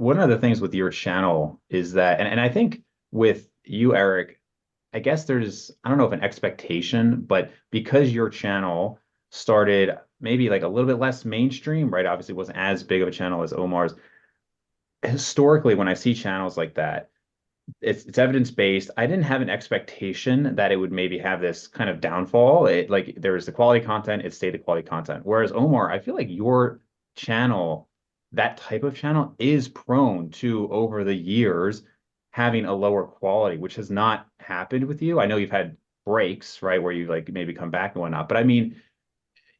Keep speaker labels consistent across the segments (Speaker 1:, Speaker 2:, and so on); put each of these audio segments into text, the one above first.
Speaker 1: one of the things with your channel is that, and I think with you, Eric, I guess there's, I don't know if an expectation, but because your channel started maybe like a little bit less mainstream, right? Obviously, it wasn't as big of a channel as Omar's. Historically, when I see channels like that, it's evidence based. I didn't have an expectation that it would maybe have this kind of downfall. It like there was the quality content, it stayed the quality content. Whereas Omar, I feel like your channel, that type of channel, is prone to over the years having a lower quality, which has not happened with you. I know you've had breaks, right, where you like maybe come back and whatnot. But I mean,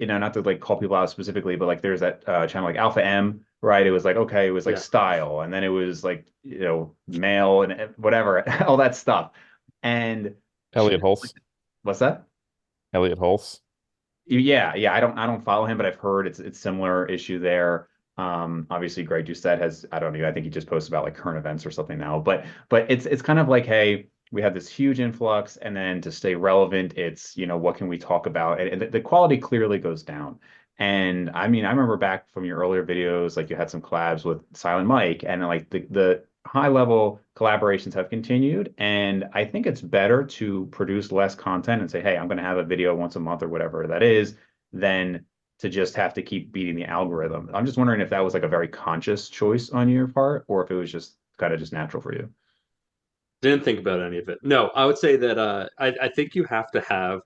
Speaker 1: not to like call people out specifically, but like there's that channel like Alpha M, right? It was like, okay, it was like
Speaker 2: Yeah.
Speaker 1: style, and then it was like, male and whatever, all that stuff. And
Speaker 2: Elliot
Speaker 1: like,
Speaker 2: Hulse.
Speaker 1: what's that?
Speaker 2: Elliot Hulse.
Speaker 1: Yeah, yeah. I don't follow him, but I've heard it's similar issue there. Obviously Greg Doucette has, I don't know, I think he just posts about like current events or something now. But it's kind of like, hey, we have this huge influx, and then to stay relevant, it's, what can we talk about? And the quality clearly goes down. And I mean, I remember back from your earlier videos, like you had some collabs with Silent Mike, and like the high level collaborations have continued. And I think it's better to produce less content and say, hey, I'm going to have a video once a month or whatever that is, than to just have to keep beating the algorithm. I'm just wondering if that was like a very conscious choice on your part, or if it was just kind of just natural for you.
Speaker 2: Didn't think about any of it. No, I would say that I think you have to have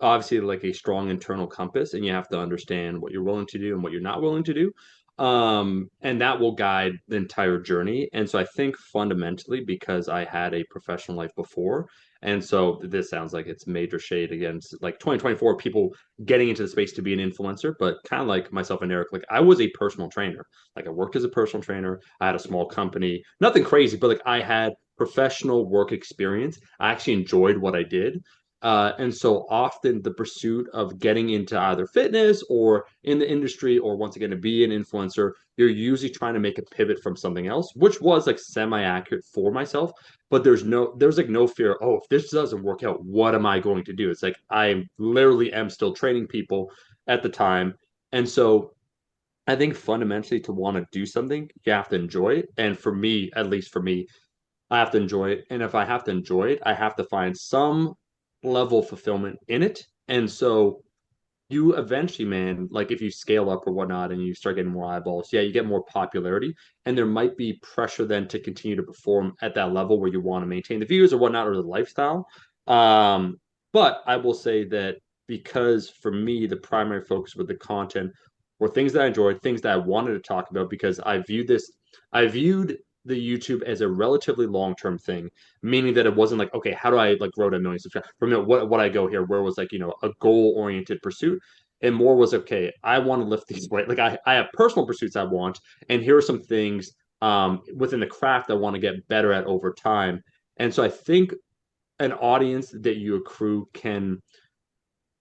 Speaker 2: obviously like a strong internal compass, and you have to understand what you're willing to do and what you're not willing to do. And that will guide the entire journey. And so I think fundamentally, because I had a professional life before, and so this sounds like it's major shade against like 2024 people getting into the space to be an influencer, but kind of like myself and Eric, like I was a personal trainer. Like I worked as a personal trainer. I had a small company, nothing crazy, but like I had professional work experience. I actually enjoyed what I did. And so often the pursuit of getting into either fitness or in the industry, or once again to be an influencer, you're usually trying to make a pivot from something else, which was like semi-accurate for myself. But there's like no fear, oh, if this doesn't work out, what am I going to do? It's like I literally am still training people at the time. And so I think fundamentally to want to do something, you have to enjoy it. And for me, at least for me, I have to enjoy it. And if I have to enjoy it, I have to find some level of fulfillment in it. And so you eventually, man, like if you scale up or whatnot and you start getting more eyeballs, yeah, you get more popularity. And there might be pressure then to continue to perform at that level where you want to maintain the views or whatnot or the lifestyle. Um, but I will say that because for me, the primary focus with the content were things that I enjoyed, things that I wanted to talk about, because I viewed the YouTube as a relatively long-term thing, meaning that it wasn't like, okay, how do I like grow to a million subscribers? From what I go here, where was like, a goal-oriented pursuit, and more was okay, I want to lift these weights. Like I have personal pursuits I want, and here are some things within the craft I want to get better at over time. And so I think an audience that you accrue can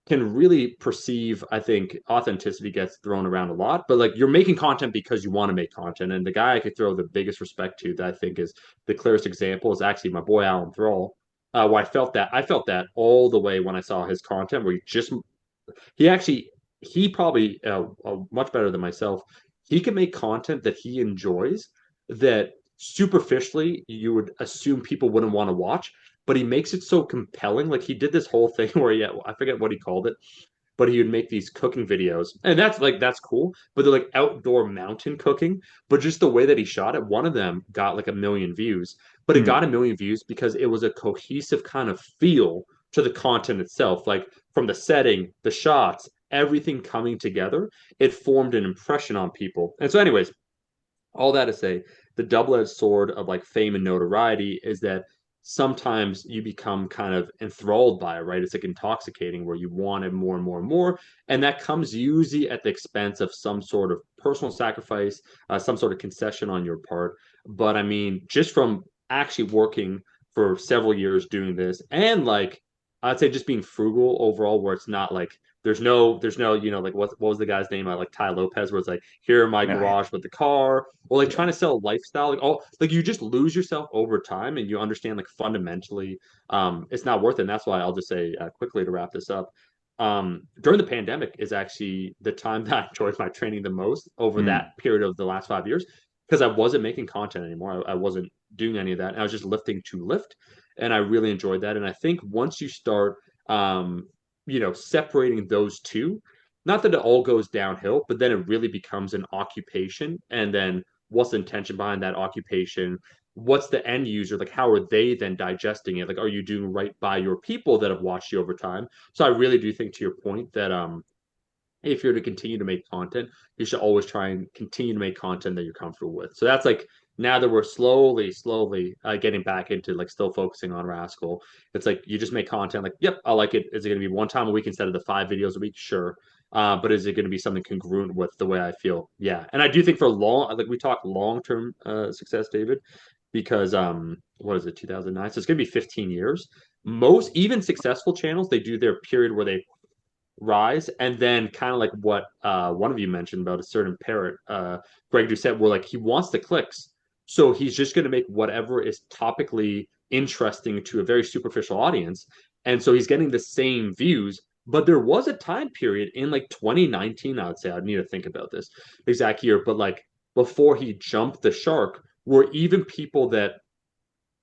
Speaker 2: really perceive. I think authenticity gets thrown around a lot, but like you're making content because you want to make content. And the guy I could throw the biggest respect to that I think is the clearest example is actually my boy Alan Thrall. Where I felt that all the way when I saw his content, where he actually he probably much better than myself. He can make content that he enjoys that superficially you would assume people wouldn't want to watch, but he makes it so compelling. Like he did this whole thing where I forget what he called it, but he would make these cooking videos, and that's cool. But they're like outdoor mountain cooking. But just the way that he shot it, one of them got like a million views, but it got
Speaker 1: Hmm.
Speaker 2: a million views because it was a cohesive kind of feel to the content itself, like from the setting, the shots, everything coming together. It formed an impression on people. And so, anyways, all that to say, the double-edged sword of like fame and notoriety is that sometimes you become kind of enthralled by it, right? It's like intoxicating where you want it more and more and more. And that comes usually at the expense of some sort of personal sacrifice, some sort of concession on your part. But I mean, just from actually working for several years doing this, and like I'd say just being frugal overall, where it's not like there's no, like what was the guy's name? I like Ty Lopez, where it's like, here in my
Speaker 1: Yeah.
Speaker 2: garage with the car, or like
Speaker 1: Yeah.
Speaker 2: trying to sell a lifestyle. Like, oh, like you just lose yourself over time, and you understand like fundamentally, it's not worth it. And that's why I'll just say quickly to wrap this up. During the pandemic is actually the time that I enjoyed my training the most over
Speaker 1: Hmm.
Speaker 2: that period of the last 5 years, because I wasn't making content anymore. I wasn't doing any of that. I was just lifting to lift, and I really enjoyed that. And I think once you start, um, separating those two, not that it all goes downhill, but then it really becomes an occupation. And then what's the intention behind that occupation? What's the end user like? How are they then digesting it? Like, are you doing right by your people that have watched you over time? So I really do think, to your point, that if you're to continue to make content, you should always try and continue to make content that you're comfortable with. So that's like now that we're slowly getting back into like still focusing on Rascal, it's like you just make content like, yep, I like it. Is it going to be one time a week instead of the 5 videos a week? Sure. But is it going to be something congruent with the way I feel? Yeah. And I do think for long, like we talk long term success, David, because what is it, 2009? So it's going to be 15 years. Most even successful channels, they do their period where they rise, and then kind of like what one of you mentioned about a certain parrot, Greg Doucette, where like he wants the clicks, so he's just going to make whatever is topically interesting to a very superficial audience, and so he's getting the same views. But there was a time period in like 2019, I would say, I'd need to think about this exact year, but like before he jumped the shark, where even people that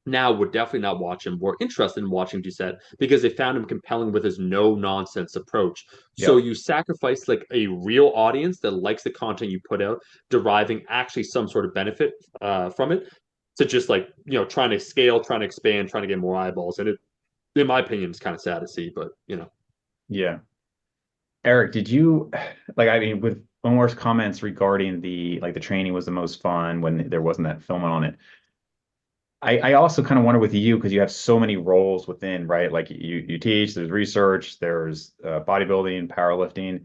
Speaker 2: now would definitely not watch him were interested in watching Doucette because they found him compelling with his no nonsense approach. So
Speaker 1: Yep.
Speaker 2: you sacrifice like a real audience that likes the content you put out, deriving actually some sort of benefit from it, to just like trying to scale, trying to expand, trying to get more eyeballs. And it, in my opinion, is kind of sad to see, but
Speaker 1: Yeah. Eric, did you like, I mean, with Omar's comments regarding the training was the most fun when there wasn't that filming on it. I also kind of wonder with you because you have so many roles within, right? Like you teach, there's research, there's bodybuilding, powerlifting.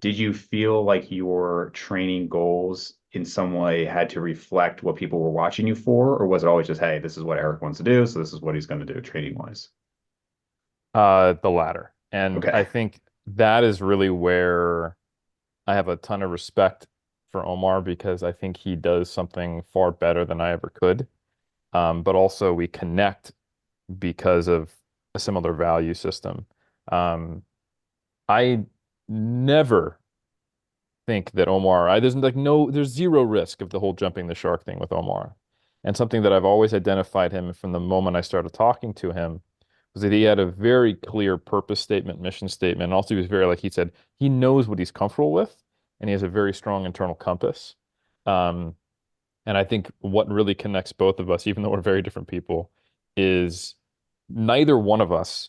Speaker 1: Did you feel like your training goals in some way had to reflect what people were watching you for, or was it always just, hey, this is what Eric wants to do, so this is what he's going to do training wise?
Speaker 3: The latter. And I
Speaker 1: Okay.
Speaker 3: think that is really where I have a ton of respect for Omar because I think he does something far better than I ever could. But also we connect because of a similar value system. Um, I never think that there's like there's zero risk of the whole jumping the shark thing with Omar. And something that I've always identified him from the moment I started talking to him was that he had a very clear purpose statement, mission statement. And also he was very, like he said, he knows what he's comfortable with and he has a very strong internal compass. Um, and I think what really connects both of us, even though we're very different people, is neither one of us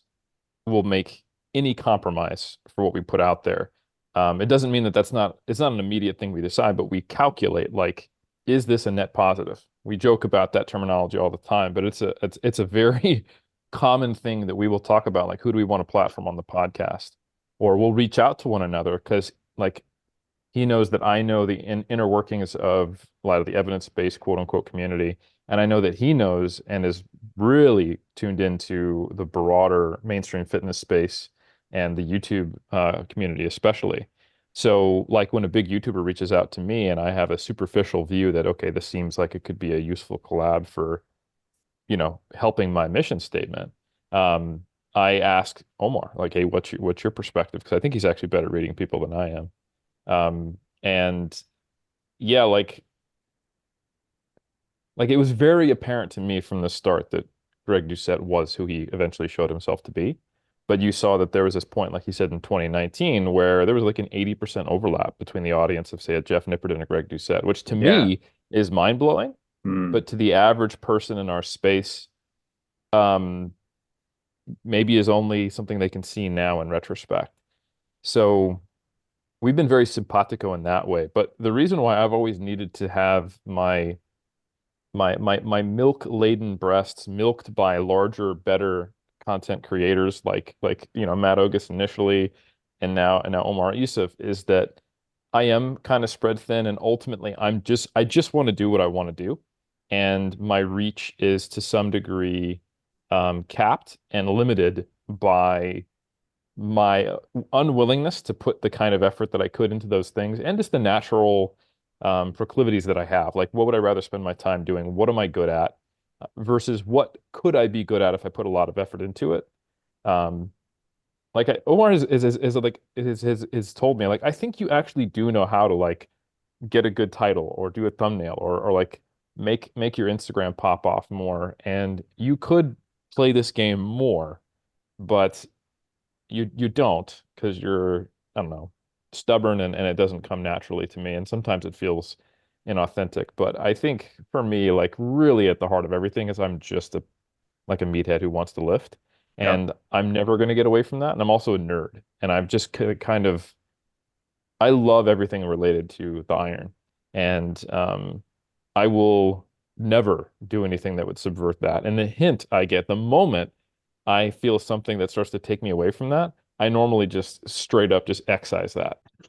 Speaker 3: will make any compromise for what we put out there. It doesn't mean that it's not an immediate thing we decide, but we calculate like, is this a net positive? We joke about that terminology all the time, but it's a very common thing that we will talk about, like who do we want to platform on the podcast? Or we'll reach out to one another because like he knows that I know the inner workings of a lot of the evidence-based quote unquote community. And I know that he knows and is really tuned into the broader mainstream fitness space and the YouTube community, especially. So, like when a big YouTuber reaches out to me and I have a superficial view that, okay, this seems like it could be a useful collab for, helping my mission statement. I ask Omar, like, hey, what's your perspective? Because I think he's actually better reading people than I am. And yeah, like it was very apparent to me from the start that Greg Doucette was who he eventually showed himself to be. But you saw that there was this point, like he said in 2019, where there was like an 80% overlap between the audience of, say, a Jeff Nippert and a Greg Doucette, which to
Speaker 1: Yeah.
Speaker 3: me is mind-blowing.
Speaker 1: Mm.
Speaker 3: But to the average person in our space, um, maybe is only something they can see now in retrospect. So we've been very simpatico in that way. But the reason why I've always needed to have my milk-laden breasts milked by larger, better content creators like Matt Ogus initially and now Omar Isuf is that I am kind of spread thin and ultimately I just want to do what I want to do. And my reach is to some degree capped and limited by my unwillingness to put the kind of effort that I could into those things and just the natural proclivities that I have. Like, what would I rather spend my time doing? What am I good at? Versus what could I be good at if I put a lot of effort into it? Um, Omar is like is told me like I think you actually do know how to like get a good title or do a thumbnail or like make your Instagram pop off more. And you could play this game more, but you don't because you're, I don't know, stubborn and it doesn't come naturally to me. And sometimes it feels inauthentic. But I think for me, like really at the heart of everything is I'm just a like a meathead who wants to lift.
Speaker 1: Yep.
Speaker 3: And I'm never going to get away from that. And I'm also a nerd. And I've just kind of I love everything related to the iron. And I will never do anything that would subvert that. And the hint I get the moment I feel something that starts to take me away from that, I normally just straight up just excise that.